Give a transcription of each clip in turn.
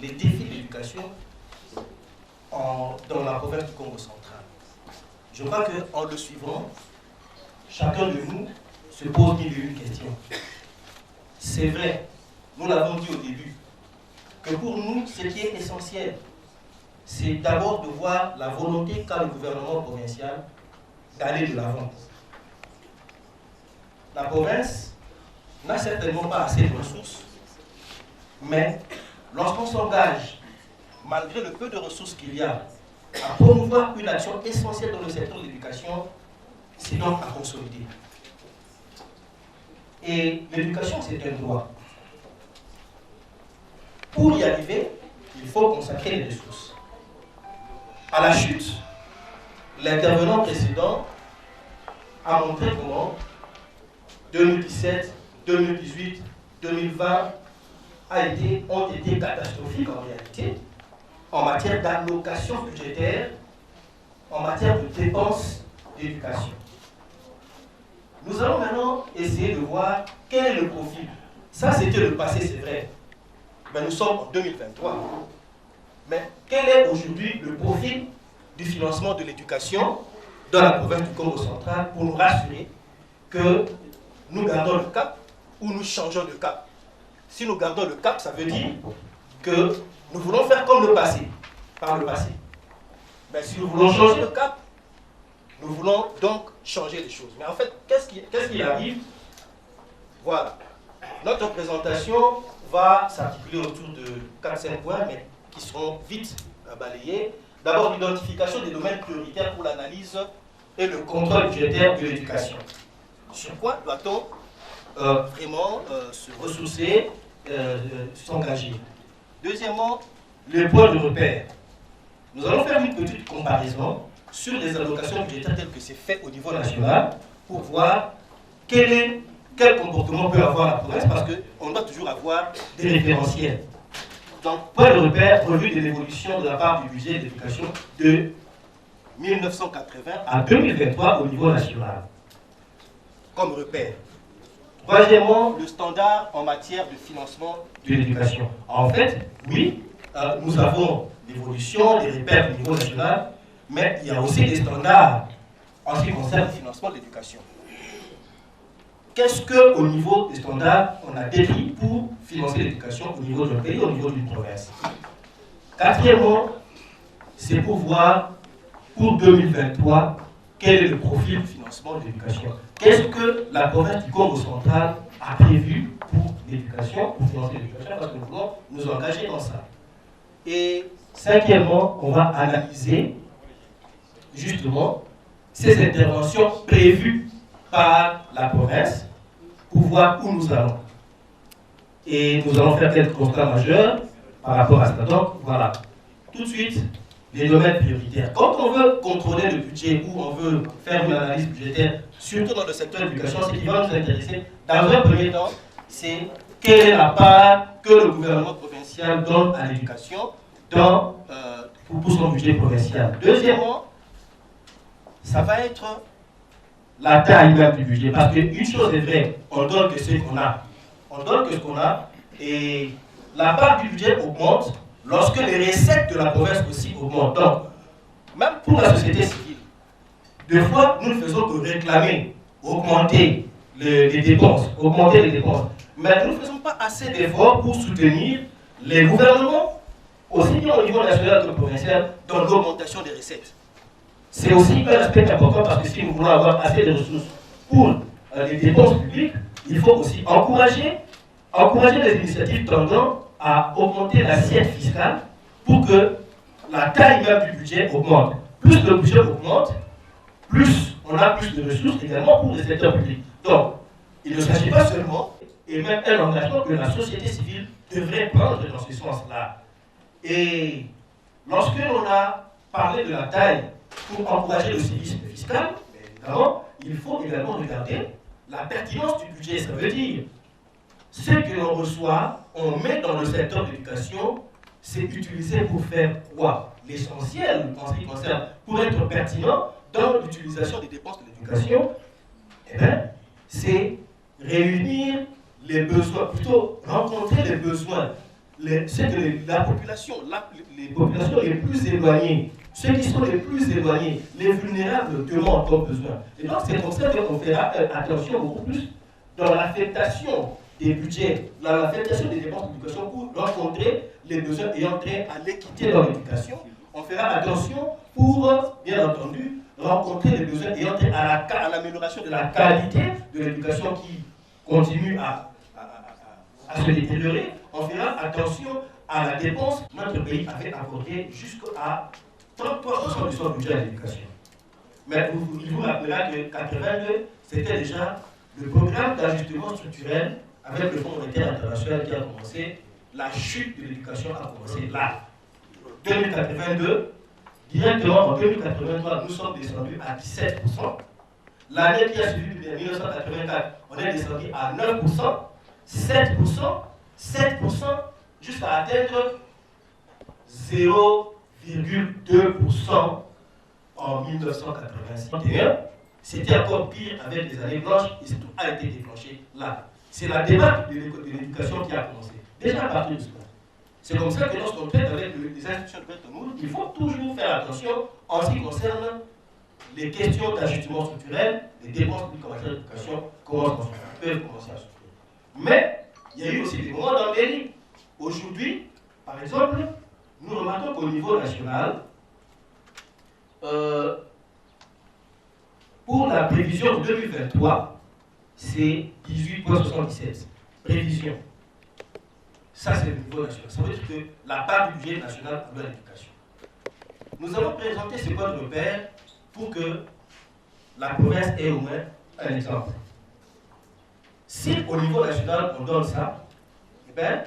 les défis de l'éducation dans la province du Congo central. Je crois qu'en le suivant, chacun de nous se pose mille et une questions. C'est vrai, nous l'avons dit au début, que pour nous, ce qui est essentiel, c'est d'abord de voir la volonté qu'a le gouvernement provincial d'aller de l'avant. La province n'a certainement pas assez de ressources, mais lorsqu'on s'engage, malgré le peu de ressources qu'il y a, à promouvoir une action essentielle dans le secteur de l'éducation, c'est donc à consolider. Et l'éducation, c'est un droit. Pour y arriver, il faut consacrer les ressources. À la chute, l'intervenant précédent a montré comment 2017, 2018, 2020 ont été catastrophiques en réalité en matière d'allocation budgétaire, en matière de dépenses d'éducation. Nous allons maintenant essayer de voir quel est le profil. Ça, c'était le passé, c'est vrai. Mais nous sommes en 2023. Mais quel est aujourd'hui le profil du financement de l'éducation dans la province du Congo central pour nous rassurer que nous gardons le cap ou nous changeons de cap? Si nous gardons le cap, ça veut dire que nous voulons faire comme le passé, par le passé. Mais si nous voulons changer de cap, nous voulons donc changer les choses. Mais en fait, qu'est-ce qui arrive? Voilà. Notre présentation va s'articuler autour de 4-5 points, mais qui seront vite balayés. D'abord, l'identification des domaines prioritaires pour l'analyse et le contrôle budgétaire de l'éducation. Sur quoi doit-on vraiment se ressourcer, s'engager? Deuxièmement, le point de repère. Nous allons faire une petite comparaison sur les allocations budgétaires telles que c'est fait au niveau national pour voir quel comportement peut avoir la province, parce qu'on doit toujours avoir des référentiels. Donc, point de repère, revue de l'évolution de la part du budget d'éducation de 1980 à 2023 au niveau national. Comme repère. Troisièmement, le standard en matière de financement de l'éducation. En fait, oui, nous avons l'évolution des repères au niveau national, mais il y a aussi des standards en ce qui concerne le financement de l'éducation. Qu'est-ce qu'au niveau des standards, on a décrit pour financer l'éducation au niveau d'un pays, au niveau d'une province? Quatrièmement, c'est pour voir pour 2023 quel est le profil de financement de l'éducation. Qu'est-ce que la province du Congo central a prévu pour l'éducation, pour financer l'éducation, parce que nous voulons nous engager dans ça. Et cinquièmement, on va analyser justement ces interventions prévues par la province pour voir où nous allons. Et nous allons faire quelques constats majeurs par rapport à ça. Donc, voilà. Tout de suite, les domaines prioritaires. Quand on veut contrôler le budget ou on veut faire une analyse budgétaire, surtout dans le secteur de l'éducation, ce qui va nous intéresser, dans un premier temps, c'est quelle est la part que le gouvernement provincial donne à l'éducation pour son budget provincial. Deuxièmement, ça va être la taille même du budget. Parce qu'une chose est vraie, on donne que ce qu'on a. On donne que ce qu'on a et la part du budget augmente lorsque les recettes de la province aussi augmentent. Donc, même pour la société civile, des fois, nous ne faisons que réclamer, augmenter les dépenses, Mais nous ne faisons pas assez d'efforts pour soutenir les gouvernements, aussi bien au niveau national que provincial, dans l'augmentation des recettes. C'est aussi un aspect important parce que si nous voulons avoir assez de ressources pour les dépenses publiques, il faut aussi encourager les initiatives tendant à augmenter l'assiette fiscale pour que la taille même du budget augmente. Plus le budget augmente, plus on a plus de ressources également pour les secteurs publics. Donc, il ne s'agit pas seulement, et même un engagement que la société civile devrait prendre dans ce sens-là. Et lorsque l'on a parlé de la taille pour encourager le civisme fiscal, évidemment, il faut également regarder la pertinence du budget. Ça veut dire, ce que l'on reçoit, on met dans le secteur de l'éducation, c'est utilisé pour faire quoi? L'essentiel, en ce qui concerne, pour être pertinent dans l'utilisation des dépenses de l'éducation, eh bien, c'est réunir les besoins, plutôt rencontrer les besoins c'est que la population, les populations les plus éloignées, ceux qui sont les plus éloignés, les vulnérables demandent encore besoin. Et donc c'est pour ça qu'on fera attention beaucoup plus dans l'affectation des budgets, dans l'affectation des dépenses d'éducation pour rencontrer les besoins ayant trait à l'équité dans l'éducation. On fera attention pour, bien entendu, rencontrer les besoins ayant trait à l'amélioration de la qualité de l'éducation qui continue à se détériorer. On fera attention à la dépense que notre pays avait accordée jusqu'à 33% de son budget à l'éducation. Mais il vous rappellera que 82, c'était déjà le programme d'ajustement structurel avec le Fonds monétaire international qui a commencé. La chute de l'éducation a commencé là. 2082, directement en 2083, nous sommes descendus à 17%. L'année qui a suivi, 1984, on est descendu à 9%, 7%, 7%, jusqu'à atteindre 0,2% en 1981. C'était encore pire avec les années blanches et tout a été déclenché là. C'est la démarche de l'éducation qui a commencé. Déjà à partir de ce moment. C'est comme ça que lorsqu'on traite avec les institutions de Bretton Woods, il faut toujours faire attention en ce qui concerne les questions d'ajustement structurel, les dépenses publiques en matière d'éducation peuvent commencer à souffrir. Mais il y a eu aussi des moments d'embellie. Aujourd'hui, par exemple, nous remarquons qu'au niveau national, pour la prévision 2023, c'est 18,77. Prévision. Ça, c'est le niveau national. Ça veut dire que la part du budget national de l'éducation. Nous avons présenté ce code repère pour que la province ait au moins un exemple. Si au niveau national, on donne ça, eh bien,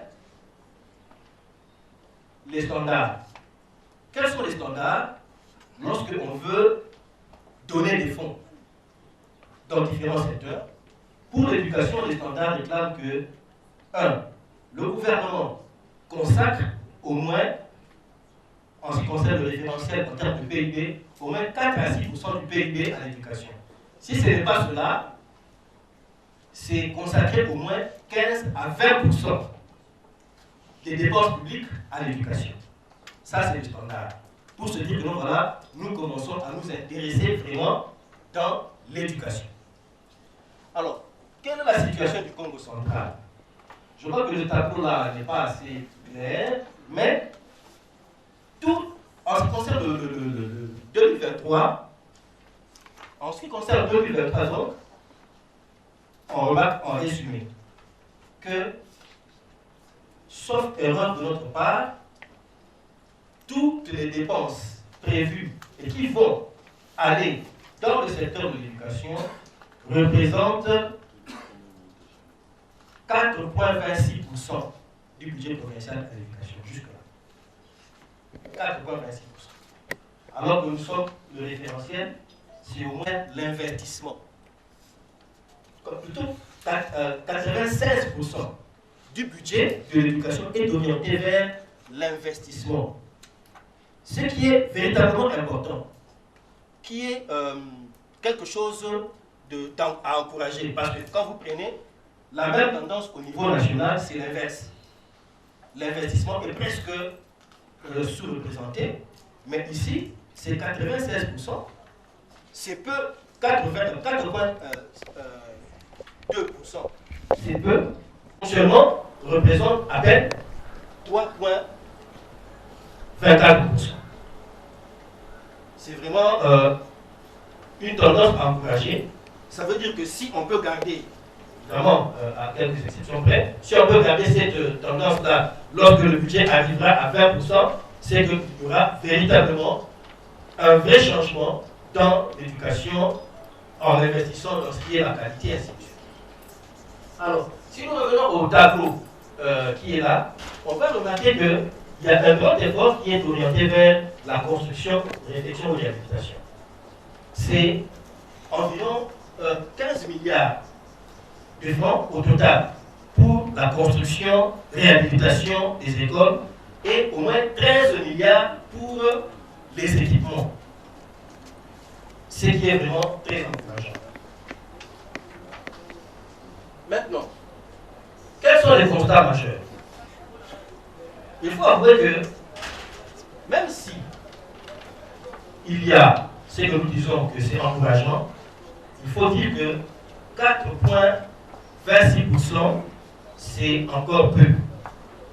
les standards. Quels sont les standards lorsque on veut donner des fonds dans différents secteurs? Pour l'éducation, les standards réclament que 1. Le gouvernement consacre au moins, en ce qui concerne le référentiel en termes de PIB, au moins 4 à 6% du PIB à l'éducation. Si ce n'est pas cela, c'est consacrer au moins 15 à 20% des dépenses publiques à l'éducation. Ça, c'est le standard. Pour se dire que nous, voilà, nous commençons à nous intéresser vraiment dans l'éducation. Alors, quelle est la situation du Congo central? Je crois que le tableau là n'est pas assez clair, mais tout, en ce qui concerne le 2023, en ce qui concerne 2023, donc, on remarque en résumé que, sauf erreur de notre part, toutes les dépenses prévues et qui vont aller dans le secteur de l'éducation représentent 4,26% du budget provincial à l'éducation, jusque-là. 4,26%. Alors que nous sommes le référentiel, c'est au moins l'investissement. Plutôt 96% du budget de l'éducation est orienté vers l'investissement. Ce qui est véritablement important, qui est quelque chose à encourager, parce que quand vous prenez la même tendance au niveau national, c'est l'inverse. L'investissement est presque sous-représenté, mais ici, c'est 96%, c'est peu, 82%, c'est peu, seulement représente à peine 3,24%. C'est vraiment une tendance à encourager. Ça veut dire que si on peut garder, évidemment, à quelques exceptions près, si on peut garder cette tendance-là, lorsque le budget arrivera à 20%, c'est qu'il y aura véritablement un vrai changement dans l'éducation en investissant dans ce qui est la qualité, ainsi de suite. Alors, si nous revenons au tableau qui est là, on va remarquer qu'il y a un grand effort qui est orienté vers la construction, réflexion et réhabilitation. C'est environ 15 milliards de francs au total pour la construction, réhabilitation des écoles et au moins 13 milliards pour les équipements. Ce qui est vraiment très encourageant. Maintenant, quels sont les constats majeurs? il faut avouer que même si il y a ce que nous disons que c'est encourageant, il faut dire que 4,26%, c'est encore peu.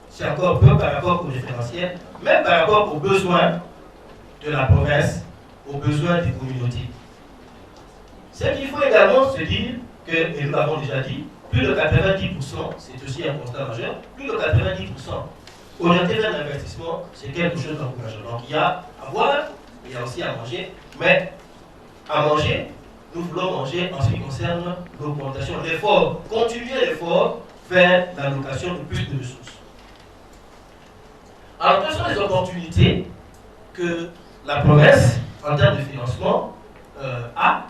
C'est encore peu par rapport au référentiel, même par rapport aux besoins de la province, aux besoins des communautés. C'est qu'il faut également se dire que, et nous l'avons déjà dit, plus de 90%, c'est aussi un constat majeur, plus de 90% orienté vers l'investissement, c'est quelque chose d'encourageant. Donc il y a à boire, il y a aussi à manger, mais à manger, nous voulons manger en ce qui concerne l'augmentation, l'effort, continuer l'effort vers l'allocation de plus de ressources. Alors, quelles sont les opportunités que la province, en termes de financement, a?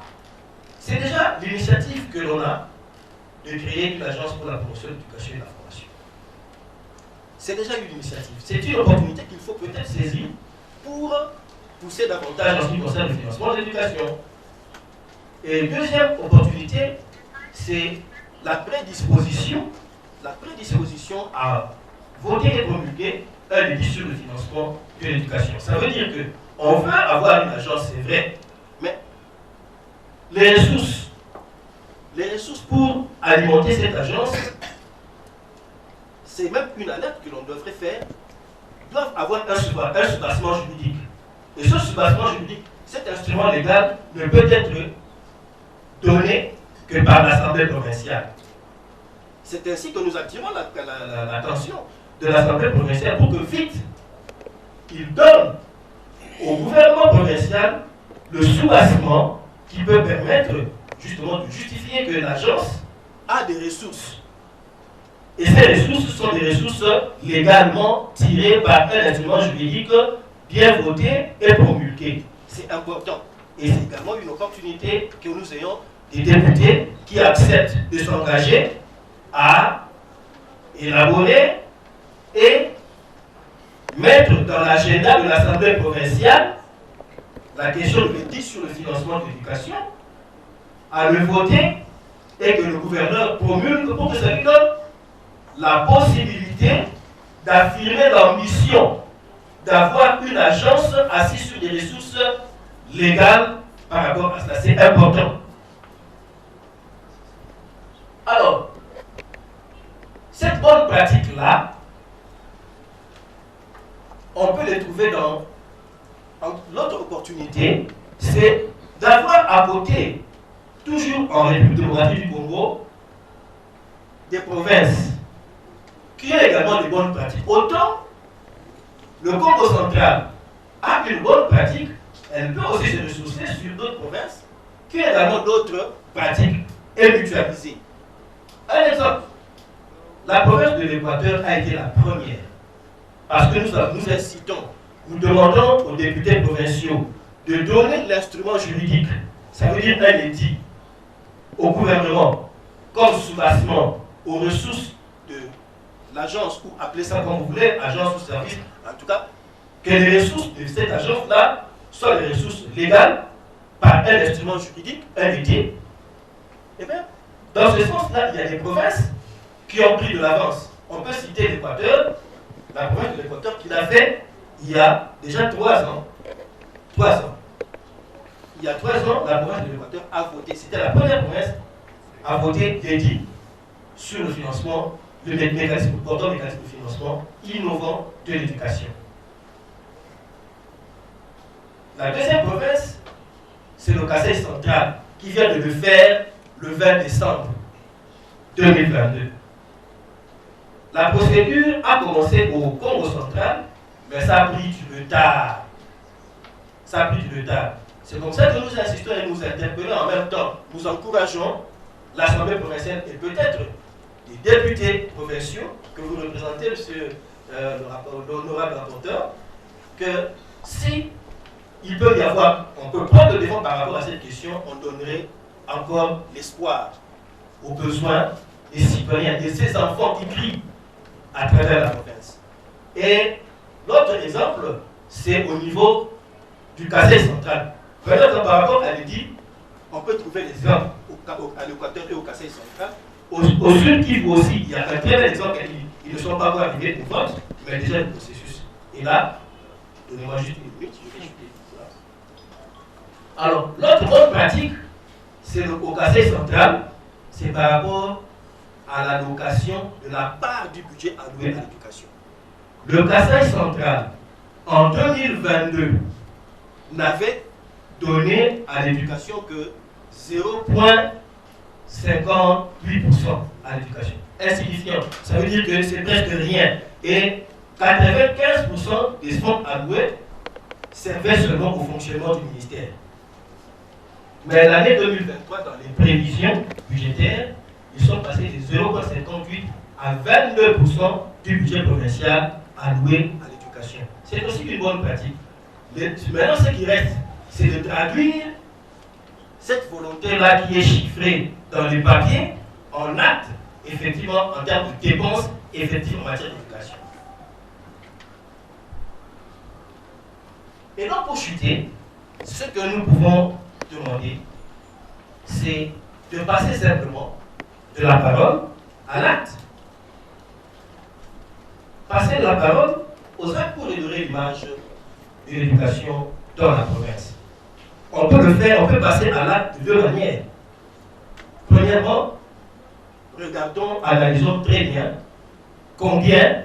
C'est déjà l'initiative que l'on a de créer une agence pour la promotion de l'éducation et de la formation. C'est déjà une initiative. C'est une opportunité qu'il faut peut-être saisir pour pousser davantage en ce qui concerne le financement de l'éducation. Et deuxième opportunité, c'est la prédisposition à voter et promulguer un édit sur le financement de l'éducation. Ça veut dire qu'on veut avoir une agence, c'est vrai, mais les ressources pour alimenter cette agence, c'est même une alerte que l'on devrait faire, doivent avoir un soubassement juridique. Et ce soubassement juridique, cet instrument légal ne peut être donné que par l'Assemblée provinciale. C'est ainsi que nous attirons l'attention de l'Assemblée provinciale pour que vite, il donne au gouvernement provincial le soubassement qui peut permettre justement de justifier que l'agence a des ressources. Et ces ressources sont des ressources légalement tirées par un instrument juridique bien voté et promulgué. C'est important. Et c'est également une opportunité que nous ayons des députés qui acceptent de s'engager à élaborer et mettre dans l'agenda de l'Assemblée provinciale la question de l'éthique sur le financement de l'éducation, à le voter et que le gouverneur promulgue pour que ça lui donne la possibilité d'affirmer l'ambition d'avoir une agence assise sur des ressources légales par rapport à cela. C'est important. Alors, cette bonne pratique-là, on peut les trouver dans l'autre opportunité, c'est d'avoir à côté, toujours en République démocratique du Congo, des provinces qui ont également des bonnes pratiques. Autant le Congo central a une bonne pratique, elle peut aussi se ressourcer sur d'autres provinces qui ont également d'autres pratiques et mutualisées. Un exemple, la province de l'Équateur a été la première parce que nous incitons, nous demandons aux députés provinciaux de donner l'instrument juridique, ça veut dire un édit, au gouvernement, comme soubassement aux ressources de l'agence, ou appelez ça comme vous voulez, agence ou service, en tout cas, que les ressources de cette agence-là soient des ressources légales par un instrument juridique, un édit. Eh bien, dans ce sens-là, il y a des provinces qui ont pris de l'avance. On peut citer l'Équateur, la province de l'Équateur qui l'a fait il y a déjà 3 ans. 3 ans. Il y a 3 ans, la province de l'Équateur a voté, c'était la première province à voter l'édit sur le financement, le mécanisme de financement innovant de l'éducation. La deuxième province, c'est le Kasaï central, qui vient de le faire le 20 décembre 2022. La procédure a commencé au Congo central, mais ça a pris du retard. C'est comme ça que nous insistons et nous interpellons en même temps. Nous encourageons l'Assemblée provinciale et peut-être des députés provinciaux que vous représentez, monsieur l'honorable rapporteur, que si il peut y avoir, on peut prendre le défense par rapport à cette question, on donnerait encore l'espoir aux besoins des citoyens, de ces enfants qui crient à travers la province. Et l'autre exemple, c'est au niveau du Kasaï central. Par rapport à l'édit, on peut trouver des exemples à l'Équateur et au Kasaï central. Au Sud Kivu aussi, il y a un très bel exemple, ils ne sont pas encore arrivés au vote, Mais déjà, le processus est là. Donnez-moi juste une minute, je vais chuter. Alors, l'autre bonne pratique, c'est au casse central, c'est par rapport à l'allocation de la part du budget alloué à l'éducation. Le casse central, en 2022, n'avait donné à l'éducation que 0,58% à l'éducation. Insignifiant. Ça veut dire que c'est presque rien. Et 95% des fonds alloués servaient seulement au fonctionnement du ministère. Mais l'année 2023, dans les prévisions budgétaires, ils sont passés de 0,58 à 22% du budget provincial alloué à l'éducation. C'est aussi une bonne pratique. Maintenant, ce qui reste, c'est de traduire cette volonté-là qui est chiffrée dans les papiers en actes, effectivement, en termes de dépenses, effectivement, en matière d'éducation. Et donc, pour chuter, ce que nous pouvons demander, c'est de passer simplement de la parole à l'acte. Passer de la parole aux actes pour redorer l'image de l'éducation dans la province. On peut le faire, on peut passer à l'acte de deux manières. Premièrement, regardons, analysons très bien combien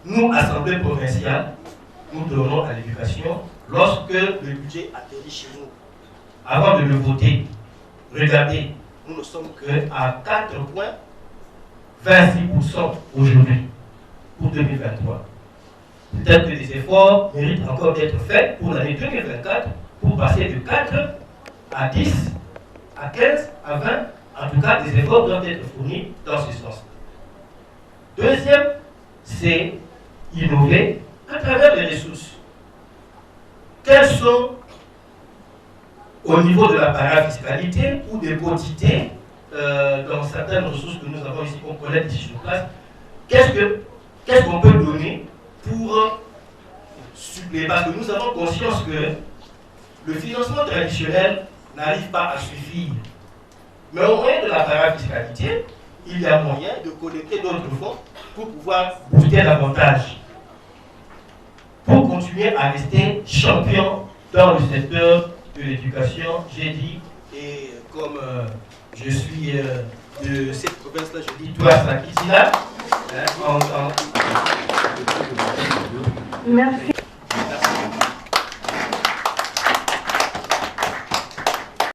nous, Assemblée provinciale, nous donnons à l'éducation lorsque le budget atterrit chez nous. Avant de le voter, regardez, nous ne sommes qu'à 4,26% aujourd'hui pour 2023. Peut-être que des efforts méritent encore d'être faits pour l'année 2024 pour passer de 4 à 10, à 15, à 20. En tout cas, des efforts doivent être fournis dans ce sens. Deuxième, c'est innover à travers les ressources. Quelles sont, au niveau de la parafiscalité ou des quantités, dans certaines ressources que nous avons ici, qu'on connaît ici sur place, qu'est-ce qu'on peut donner pour suppléer? Parce que nous avons conscience que le financement traditionnel n'arrive pas à suffire. Mais au moyen de la parafiscalité, il y a moyen de collecter d'autres fonds pour pouvoir booster davantage. Pour continuer à rester champion dans le secteur de l'éducation, j'ai dit, et comme je suis de cette province-là, je dis toi, Sakisina, Merci.